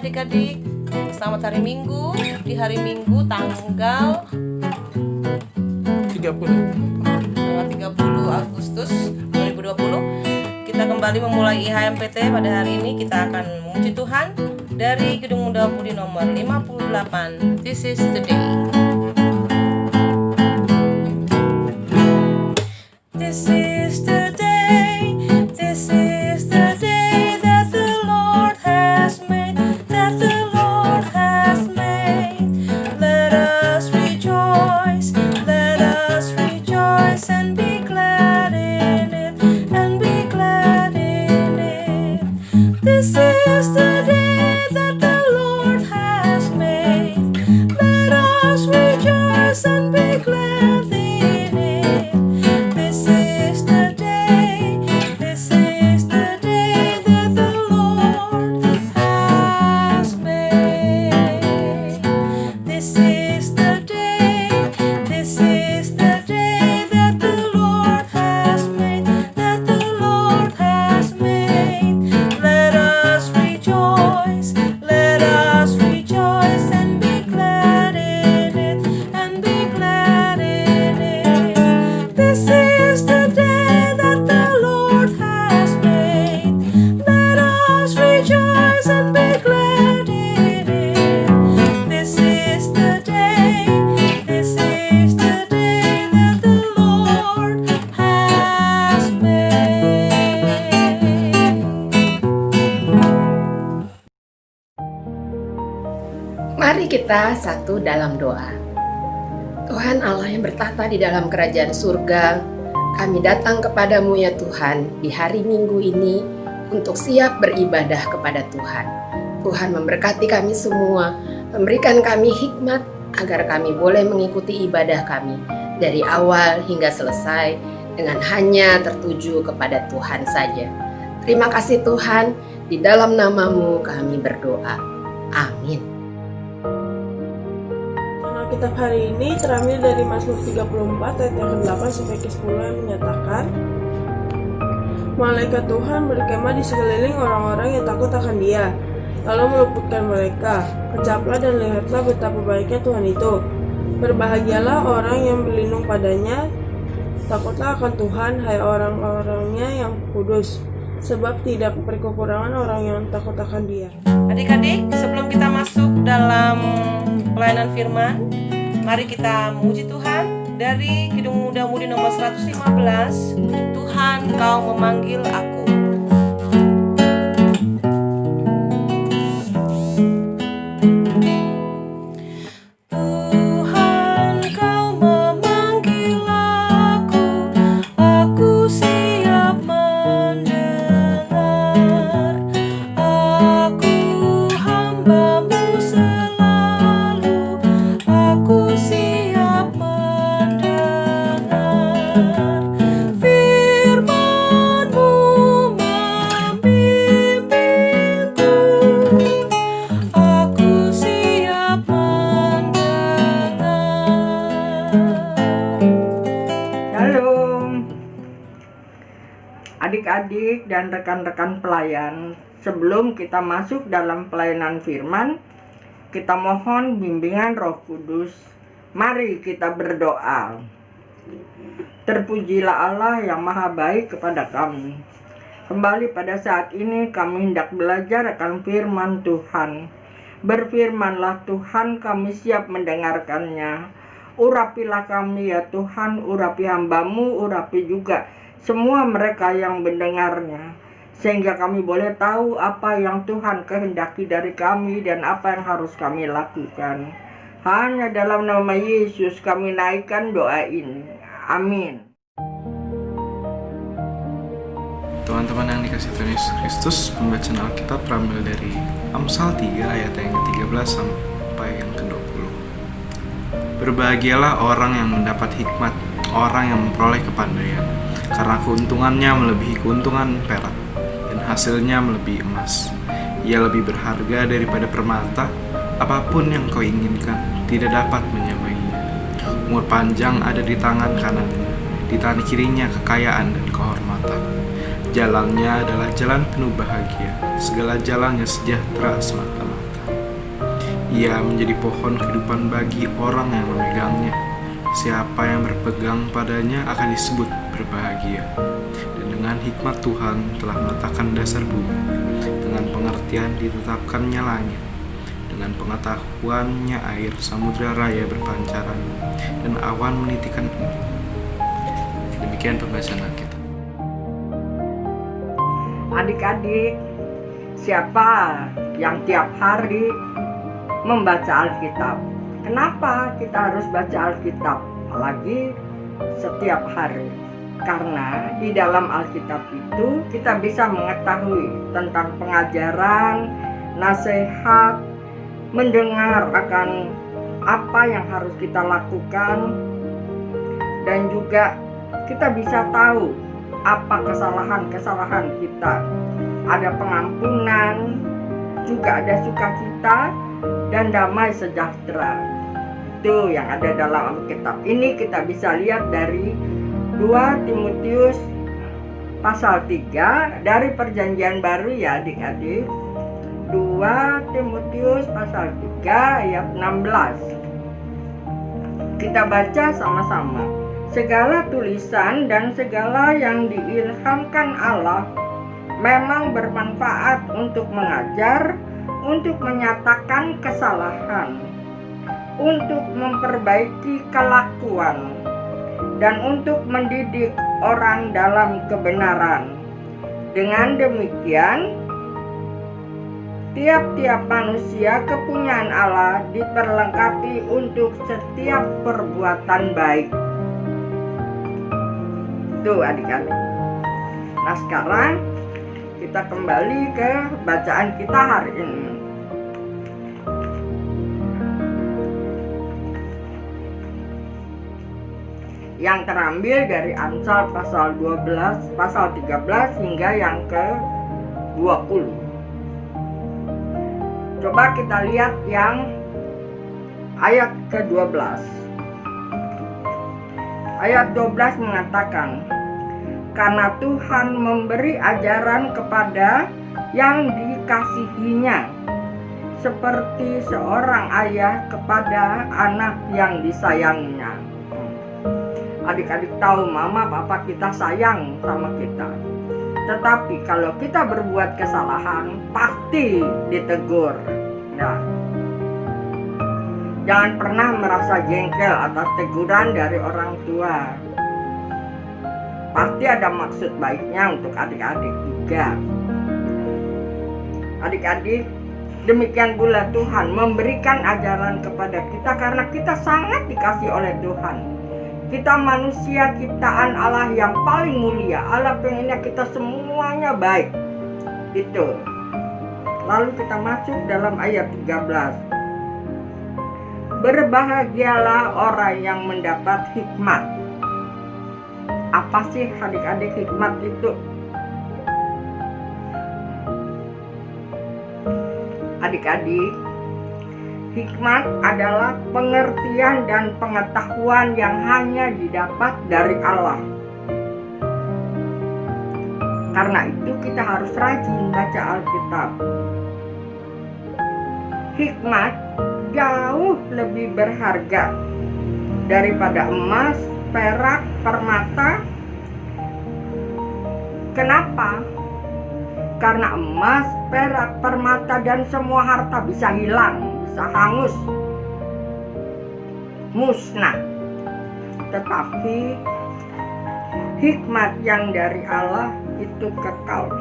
adik-adik, selamat hari Minggu. Di hari Minggu tanggal 30 Agustus 2020 kita kembali memulai IHMPT. Pada hari ini kita akan memuji Tuhan dari Gedung Muda Budi nomor 58. This is the day. This is the day. This is the day that the Lord has made. That the Lord has made. Let us rejoice. Let us rejoice and be glad in it. And be glad in it. This is the day that the Lord has made. Let us rejoice and be glad in it. This is the day. This is the day that the Lord has made. This is the day. This is the day that the Lord has made. That the Lord has made. Let us rejoice. Let us rejoice and be glad in it. And be glad in it. This is the day that the Lord has made. Let us rejoice and be glad in it. This is the day. This is the day that the Lord has made. Mari kita satu dalam doa. Tuhan Allah yang bertahta di dalam kerajaan surga, kami datang kepadamu ya Tuhan di hari Minggu ini untuk siap beribadah kepada Tuhan. Tuhan memberkati kami semua, memberikan kami hikmat agar kami boleh mengikuti ibadah kami dari awal hingga selesai dengan hanya tertuju kepada Tuhan saja. Terima kasih Tuhan, di dalam nama-Mu kami berdoa. Amin. Kitab hari ini terambil dari Mazmur 34 ayat yang ke-8 sampai ke-10 yang menyatakan, Malaikat Tuhan berkemah di sekeliling orang-orang yang takut akan Dia, lalu meluputkan mereka. Kecaplah dan lihatlah betapa baiknya Tuhan itu. Berbahagialah orang yang berlindung padanya. Takutlah akan Tuhan, hai orang-orangnya yang kudus, sebab tidak berkekurangan orang yang takut akan Dia. Adik-adik, sebelum kita masuk dalam pelayanan firman, mari kita memuji Tuhan dari Gedung Muda Mudi nomor 115. Tuhan, Kau memanggil aku. Tuhan, Kau memanggil aku siap mendengar. Aku hamba-Mu selalu, aku siap mendengar. Firman-Mu membimbingku, aku siap mendengar. Shalom adik-adik dan rekan-rekan pelayan. Sebelum kita masuk dalam pelayanan firman, kita mohon bimbingan Roh Kudus. Mari kita berdoa. Terpujilah Allah yang maha baik kepada kami. Kembali pada saat ini kami hendak belajar akan firman Tuhan. Berfirmanlah Tuhan, kami siap mendengarkannya. Urapilah kami ya Tuhan, urapi hamba-Mu, urapi juga semua mereka yang mendengarnya, sehingga kami boleh tahu apa yang Tuhan kehendaki dari kami dan apa yang harus kami lakukan. Hanya dalam nama Yesus kami naikkan doa ini. Amin. Teman-teman yang dikasih Tuhan Yesus Kristus, pembacaan Alkitab terambil dari Amsal 3 ayat yang ke-13 sampai yang ke-20. Berbahagialah orang yang mendapat hikmat, orang yang memperoleh kepandaian, karena keuntungannya melebihi keuntungan perak, dan hasilnya melebihi emas. Ia lebih berharga daripada permata, apapun yang kau inginkan tidak dapat menyamainya. Umur panjang ada di tangan kanannya, di tangan kirinya kekayaan dan kehormatan. Jalannya adalah jalan penuh bahagia, segala jalannya sejahtera semata-mata. Ia menjadi pohon kehidupan bagi orang yang memegangnya. Siapa yang berpegang padanya akan disebut berbahagia. Dan dengan hikmat Tuhan telah meletakkan dasar bumi, dengan pengertian ditetapkannya langit, dengan pengetahuannya air samudra raya berpancaran, dan awan menitikan embun. Demikian pembahasan Alkitab. Adik-adik, siapa yang tiap hari membaca Alkitab? Kenapa kita harus baca Alkitab? Apalagi setiap hari. Karena di dalam Alkitab itu kita bisa mengetahui tentang pengajaran, nasihat, mendengar akan apa yang harus kita lakukan, dan juga kita bisa tahu apa kesalahan-kesalahan kita. Ada pengampunan, juga ada sukacita dan damai sejahtera. Itu yang ada dalam Alkitab. Ini kita bisa lihat dari 2 Timotius pasal 3 dari Perjanjian Baru ya adik-adik. 2 Timotius pasal 3 ayat 16. Kita baca sama-sama. Segala tulisan dan segala yang diilhamkan Allah memang bermanfaat untuk mengajar, untuk menyatakan kesalahan, untuk memperbaiki kelakuan, dan untuk mendidik orang dalam kebenaran. Dengan demikian, tiap-tiap manusia kepunyaan Allah diperlengkapi untuk setiap perbuatan baik. Tuh adik-adik. Nah sekarang kita kembali ke bacaan kita hari ini. Yang terambil dari Amsal pasal 12, pasal 13 hingga yang ke-20. Coba kita lihat yang ayat ke-12. Ayat 12 mengatakan, karena Tuhan memberi ajaran kepada yang dikasihinya, seperti seorang ayah kepada anak yang disayanginya. Adik-adik tahu mama papa kita sayang sama kita. Tetapi kalau kita berbuat kesalahan, pasti ditegur. Ya. Jangan pernah merasa jengkel atas teguran dari orang tua. Pasti ada maksud baiknya untuk adik-adik juga. Adik-adik, demikian pula Tuhan memberikan ajaran kepada kita karena kita sangat dikasih oleh Tuhan. Kita manusia ciptaan Allah yang paling mulia. Allah pengennya kita semuanya baik. Gitu. Lalu kita masuk dalam ayat 13. Berbahagialah orang yang mendapat hikmat. Apa sih adik-adik hikmat itu? Adik-adik, hikmat adalah pengertian dan pengetahuan yang hanya didapat dari Allah. Karena itu kita harus rajin baca Alkitab. Hikmat jauh lebih berharga daripada emas, perak, permata. Kenapa? Karena emas, perak, permata, dan semua harta bisa hilang, bisa hangus, musnah. Tetapi hikmat yang dari Allah itu kekal.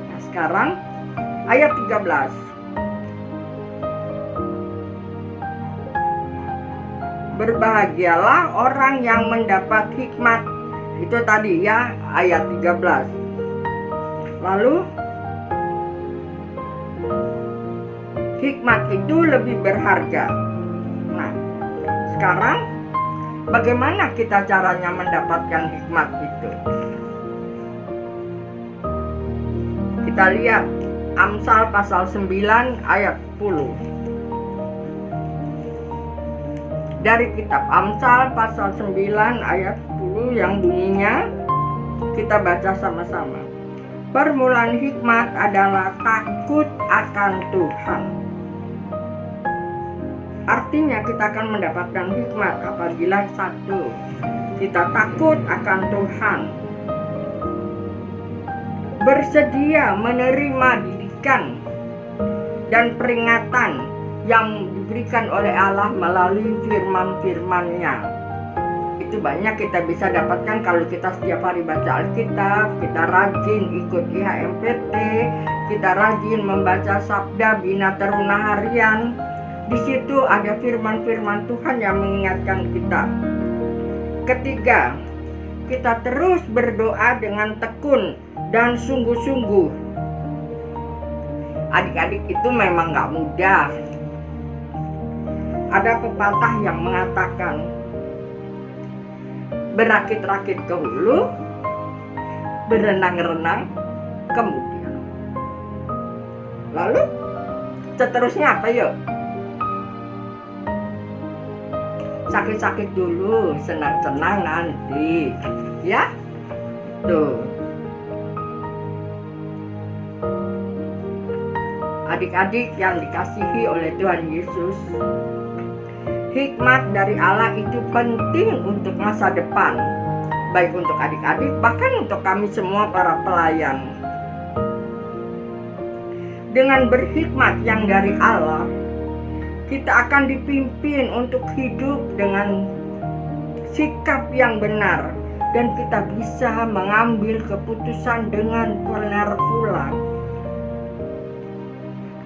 Nah, sekarang ayat 13. Berbahagialah orang yang mendapat hikmat. Itu tadi ya ayat 13. Lalu hikmat itu lebih berharga. Nah, sekarang bagaimana kita caranya mendapatkan hikmat itu? Kita lihat Amsal pasal 9 ayat 10. Dari kitab Amsal pasal 9 ayat 10 yang bunyinya, kita baca sama-sama. Permulaan hikmat adalah takut akan Tuhan. Artinya kita akan mendapatkan hikmat apabila satu, kita takut akan Tuhan, bersedia menerima didikan dan peringatan yang diberikan oleh Allah melalui firman-firman-Nya. Itu banyak kita bisa dapatkan kalau kita setiap hari baca Alkitab, kita rajin ikut IHMPT, kita rajin membaca Sabda Bina Teruna Harian. Di situ ada firman-firman Tuhan yang mengingatkan kita. Ketiga, kita terus berdoa dengan tekun dan sungguh-sungguh. Adik-adik itu memang gak mudah. Ada pepatah yang mengatakan, berakit-rakit ke hulu, berenang-renang kemudian. Lalu seterusnya apa yuk? Sakit-sakit dulu, senang-senang nanti, ya? Tuh. Adik-adik yang dikasihi oleh Tuhan Yesus, hikmat dari Allah itu penting untuk masa depan, baik untuk adik-adik, bahkan untuk kami semua para pelayan. Dengan berhikmat yang dari Allah, kita akan dipimpin untuk hidup dengan sikap yang benar, dan kita bisa mengambil keputusan dengan benar pula.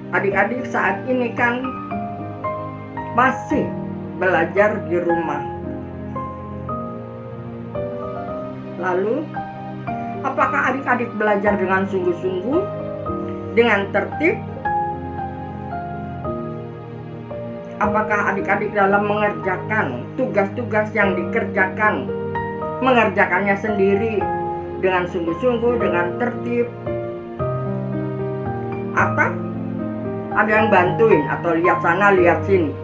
Adik-adik saat ini kan masih belajar di rumah. Lalu, apakah adik-adik belajar dengan sungguh-sungguh, dengan tertib? Apakah adik-adik dalam mengerjakan tugas-tugas yang dikerjakan, mengerjakannya sendiri dengan sungguh-sungguh, dengan tertib? Atau ada yang bantuin atau lihat sana, lihat sini?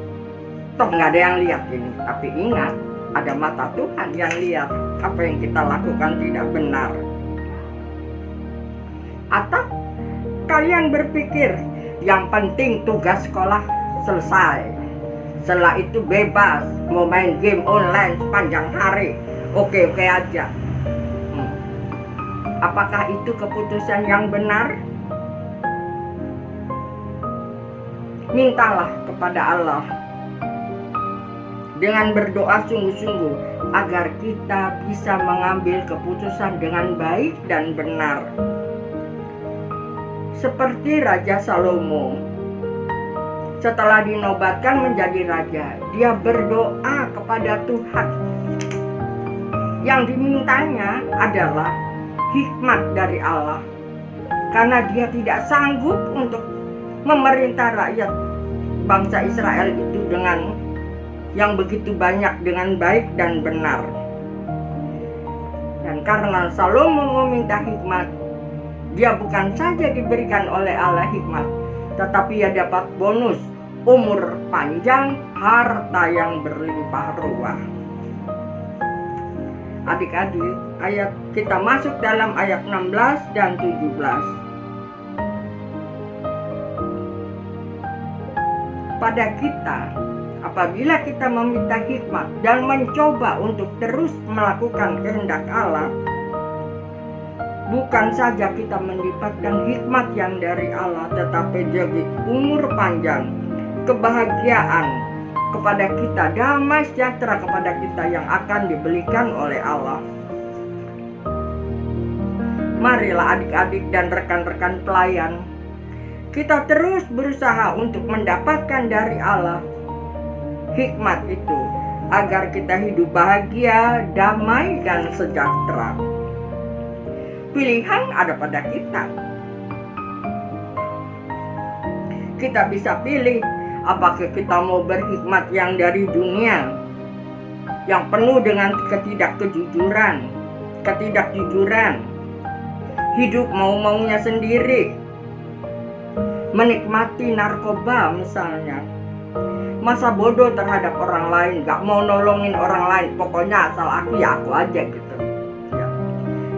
Toh nggak ada yang lihat ini, tapi ingat, ada mata Tuhan yang lihat apa yang kita lakukan tidak benar. Atau kalian berpikir yang penting tugas sekolah selesai, setelah itu bebas mau main game online sepanjang hari, oke aja. Apakah itu keputusan yang benar? Mintalah kepada Allah dengan berdoa sungguh-sungguh agar kita bisa mengambil keputusan dengan baik dan benar. Seperti Raja Salomo, setelah dinobatkan menjadi raja, dia berdoa kepada Tuhan. Yang dimintanya adalah hikmat dari Allah, karena dia tidak sanggup untuk memerintah rakyat bangsa Israel itu dengan yang begitu banyak dengan baik dan benar. Dan karena Salomo meminta hikmat, dia bukan saja diberikan oleh Allah hikmat, tetapi ia dapat bonus umur panjang, harta yang berlimpah ruah. Adik-adik, ayat kita masuk dalam ayat 16 dan 17. Pada kita, apabila kita meminta hikmat dan mencoba untuk terus melakukan kehendak Allah, bukan saja kita mendapatkan hikmat yang dari Allah, tetapi juga umur panjang, kebahagiaan kepada kita, damai sejahtera kepada kita yang akan diberikan oleh Allah. Marilah adik-adik dan rekan-rekan pelayan, kita terus berusaha untuk mendapatkan dari Allah hikmat itu, agar kita hidup bahagia, damai, dan sejahtera. Pilihan ada pada kita. Kita bisa pilih apakah kita mau berhikmat yang dari dunia, yang penuh dengan ketidakjujuran, hidup mau-maunya sendiri, menikmati narkoba misalnya, masa bodoh terhadap orang lain, gak mau nolongin orang lain, pokoknya asal aku ya aku aja gitu ya.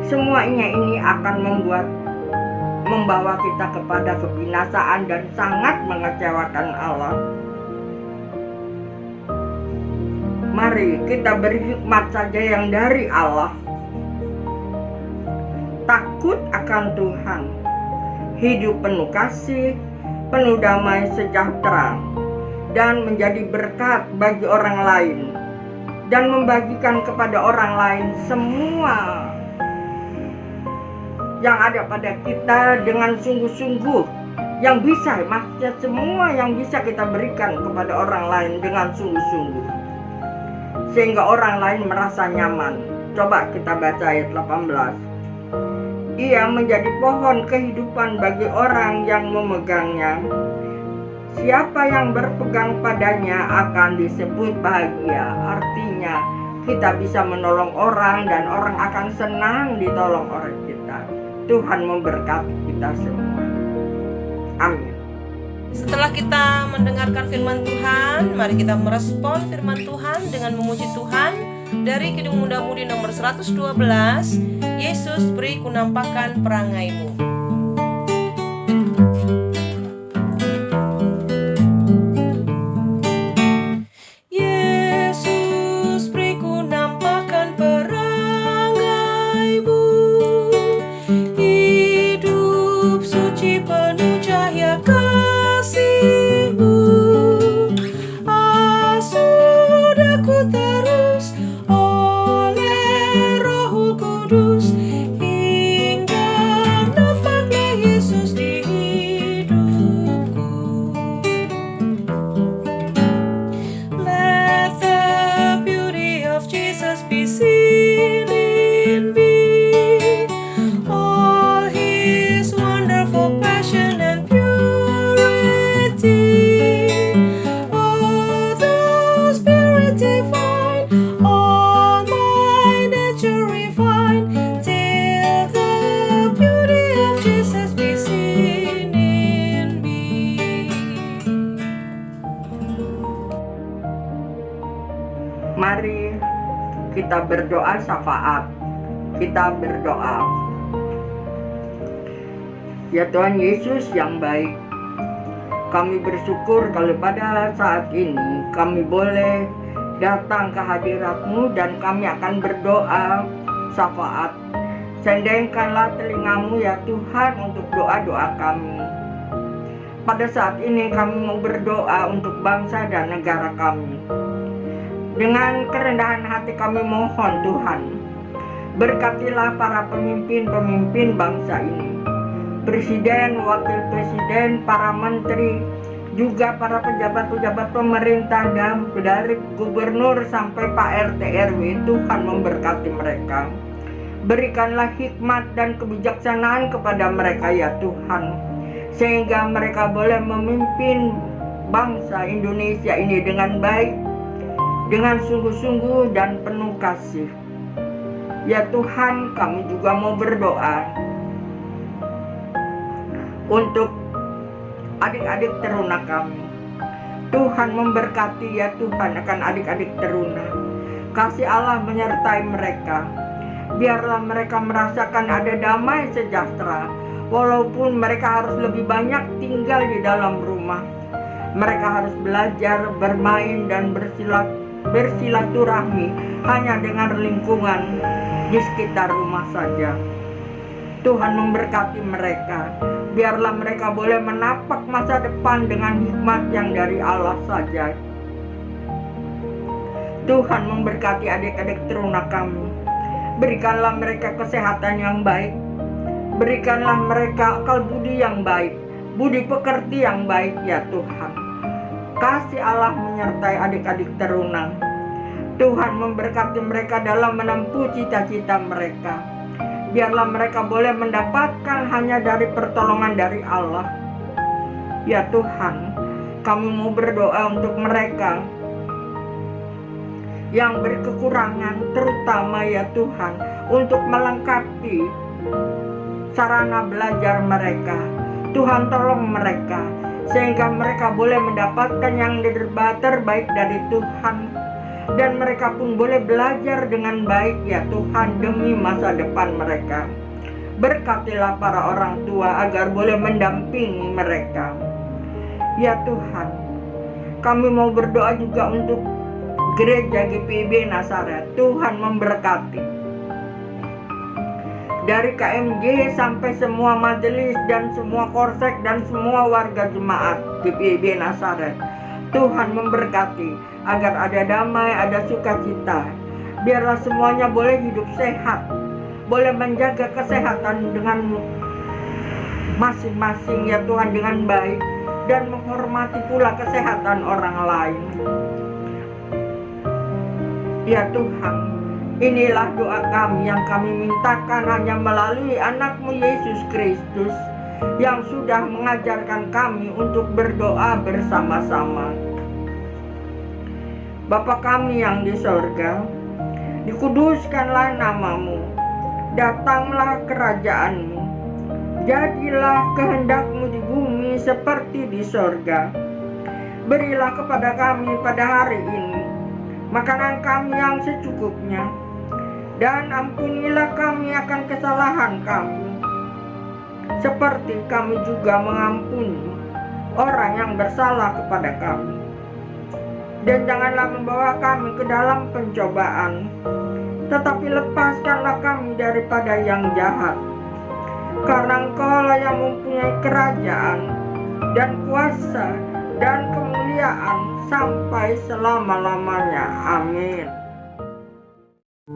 Semuanya ini akan membawa kita kepada kebinasaan dan sangat mengecewakan Allah. Mari kita berhikmat saja yang dari Allah. Takut akan Tuhan, hidup penuh kasih, penuh damai sejahtera, dan menjadi berkat bagi orang lain, dan membagikan kepada orang lain semua yang ada pada kita dengan sungguh-sungguh. Yang bisa, maksudnya semua yang bisa kita berikan kepada orang lain dengan sungguh-sungguh, sehingga orang lain merasa nyaman. Coba kita baca ayat 18. Ia menjadi pohon kehidupan bagi orang yang memegangnya. Siapa yang berpegang padanya akan disebut bahagia. Artinya kita bisa menolong orang dan orang akan senang ditolong oleh kita. Tuhan memberkati kita semua. Amin. Setelah kita mendengarkan firman Tuhan, mari kita merespon firman Tuhan dengan memuji Tuhan dari Kidung Muda-Mudi nomor 112. Yesus, beri kunampakan perangaimu. Yesus, beri kunampakan perangaimu. Hidup suci penuh cahaya kasih-Mu. Asuh aku terus oleh Roh Kudus, hingga nampaknya Yesus di hidupku. Let the beauty of Jesus be seen in me, all His wonderful passion and purity. Oh, the Spirit divine, all my nature refine, till the beauty of Jesus be seen in me. Mari kita berdoa syafaat. Kita berdoa. Ya Tuhan Yesus yang baik, kami bersyukur kalau pada saat ini kami boleh datang ke hadirat-Mu dan kami akan berdoa syafaat. Sendengkanlah telinga-Mu ya Tuhan untuk doa-doa kami. Pada saat ini kami mau berdoa untuk bangsa dan negara kami. Dengan kerendahan hati kami mohon Tuhan, berkatilah para pemimpin-pemimpin bangsa ini, presiden, wakil presiden, para menteri, juga para pejabat-pejabat pemerintah dan dari gubernur sampai Pak RT RW. Tuhan memberkati mereka. Berikanlah hikmat dan kebijaksanaan kepada mereka ya Tuhan, sehingga mereka boleh memimpin bangsa Indonesia ini dengan baik, dengan sungguh-sungguh dan penuh kasih. Ya Tuhan, kami juga mau berdoa untuk adik-adik teruna kami. Tuhan memberkati ya Tuhan akan adik-adik teruna. Kasih Allah menyertai mereka. Biarlah mereka merasakan ada damai sejahtera, walaupun mereka harus lebih banyak tinggal di dalam rumah. Mereka harus belajar, bermain dan bersilaturahmi hanya dengan lingkungan di sekitar rumah saja. Tuhan memberkati mereka. Biarlah mereka boleh menapak masa depan dengan hikmat yang dari Allah saja. Tuhan memberkati adik-adik teruna kami. Berikanlah mereka kesehatan yang baik. Berikanlah mereka akal budi yang baik, budi pekerti yang baik ya Tuhan. Kasih Allah menyertai adik-adik teruna. Tuhan memberkati mereka dalam menempuh cita-cita mereka. Biarlah mereka boleh mendapatkan hanya dari pertolongan dari Allah. Ya Tuhan, kami mau berdoa untuk mereka yang berkekurangan, terutama ya Tuhan, untuk melengkapi sarana belajar mereka. Tuhan tolong mereka, sehingga mereka boleh mendapatkan yang terbaik dari Tuhan, dan mereka pun boleh belajar dengan baik ya Tuhan demi masa depan mereka. Berkatilah para orang tua agar boleh mendampingi mereka. Ya Tuhan, kami mau berdoa juga untuk Gereja GPIB Nazaret. Tuhan memberkati. Dari KMJ sampai semua majelis dan semua korsek dan semua warga jemaat GPIB Nazaret, Tuhan memberkati agar ada damai, ada sukacita. Biarlah semuanya boleh hidup sehat, boleh menjaga kesehatan dengan masing-masing ya Tuhan dengan baik, dan menghormati pula kesehatan orang lain. Ya Tuhan, inilah doa kami yang kami mintakan hanya melalui anak-Mu Yesus Kristus yang sudah mengajarkan kami untuk berdoa bersama-sama. Bapa kami yang di sorga, dikuduskanlah nama-Mu, datanglah kerajaan-Mu, jadilah kehendak-Mu di bumi seperti di sorga. Berilah kepada kami pada hari ini makanan kami yang secukupnya, dan ampunilah kami akan kesalahan kami, seperti kami juga mengampuni orang yang bersalah kepada kami. Dan janganlah membawa kami ke dalam pencobaan, tetapi lepaskanlah kami daripada yang jahat. Karena Engkaulah yang mempunyai kerajaan dan kuasa dan kemuliaan sampai selama-lamanya. Amin.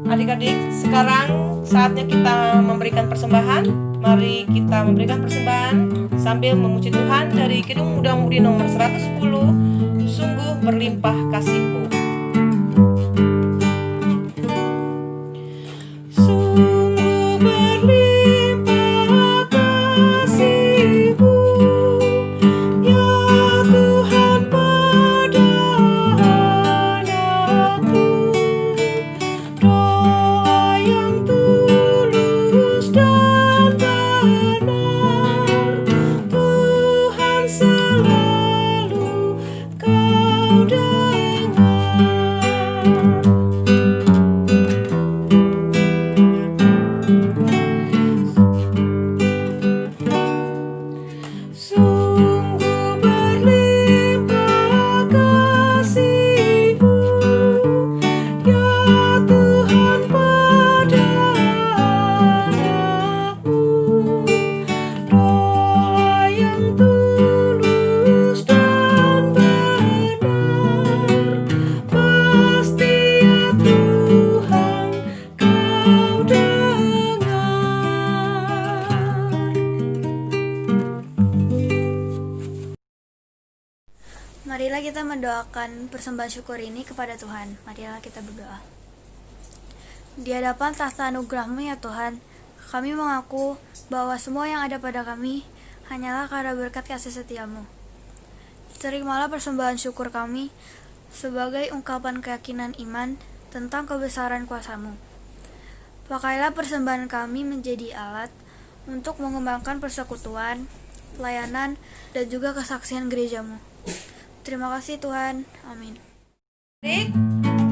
Adik-adik, sekarang saatnya kita memberikan persembahan. Mari kita memberikan persembahan sambil memuji Tuhan dari Kidung Muda-Mudi nomor 110, Sungguh Berlimpah Kasih-Mu. Sungguh berlimpah kasih-Mu, ya Tuhan pada anakmu. Doa yang tulus dan benar, Tuhan selalu kau dengar. Sungguh berlimpah kasih-Mu, ya Tuhan pada anakmu. Doa yang tulus dan benar, pasti ya Tuhan kau dengar. Marilah kita mendoakan persembahan syukur ini kepada Tuhan. Marilah kita berdoa. Di hadapan tahta anugerah-Mu ya Tuhan, kami mengaku bahwa semua yang ada pada kami hanyalah karena berkat kasih setia-Mu. Terimalah persembahan syukur kami sebagai ungkapan keyakinan iman tentang kebesaran kuasa-Mu. Pakailah persembahan kami menjadi alat untuk mengembangkan persekutuan, pelayanan, dan juga kesaksian gereja-Mu. Terima kasih Tuhan. Amin. Adik,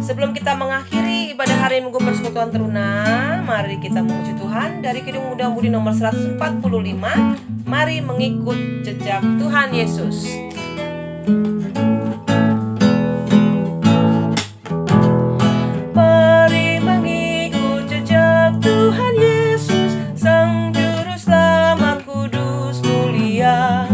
sebelum kita mengakhiri ibadah hari Minggu Persekutuan Teruna, mari kita memuji Tuhan dari Kidung Muda-Mudi nomor 145. Mari mengikut jejak Tuhan Yesus. Mari mengikut jejak Tuhan Yesus, Sang Juru Selamat kudus mulia.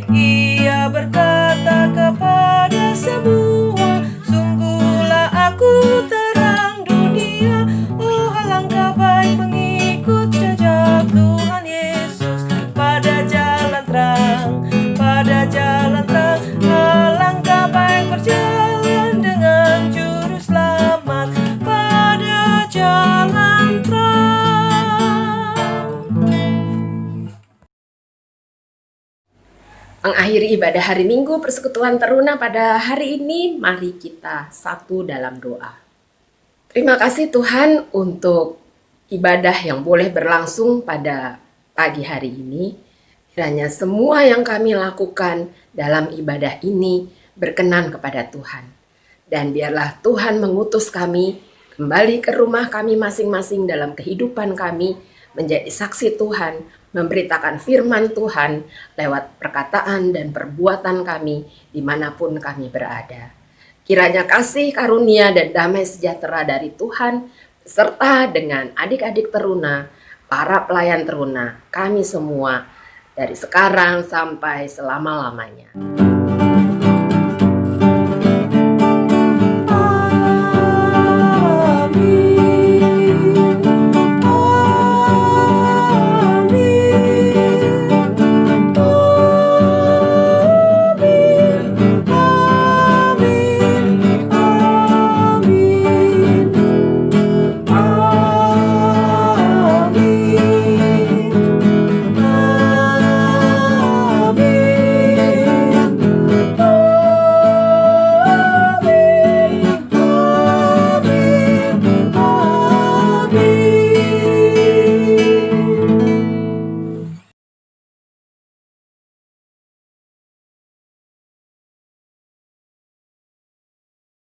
Ia berkata kepada semua, sungguhlah aku terang dunia. Oh, alangkah baik mengikut jejak Tuhan Yesus pada jalan terang, pada jalan terang. Alangkah baik berjalan dengan Juru Selamat pada jalan terang. Mengakhiri ibadah hari Minggu Persekutuan Teruna pada hari ini, mari kita satu dalam doa. Terima kasih Tuhan untuk ibadah yang boleh berlangsung pada pagi hari ini. Kiranya semua yang kami lakukan dalam ibadah ini berkenan kepada Tuhan. Dan biarlah Tuhan mengutus kami kembali ke rumah kami masing-masing dalam kehidupan kami, menjadi saksi Tuhan, memberitakan firman Tuhan lewat perkataan dan perbuatan kami dimanapun kami berada. Kiranya kasih karunia dan damai sejahtera dari Tuhan serta dengan adik-adik teruna, para pelayan teruna, kami semua dari sekarang sampai selama-lamanya.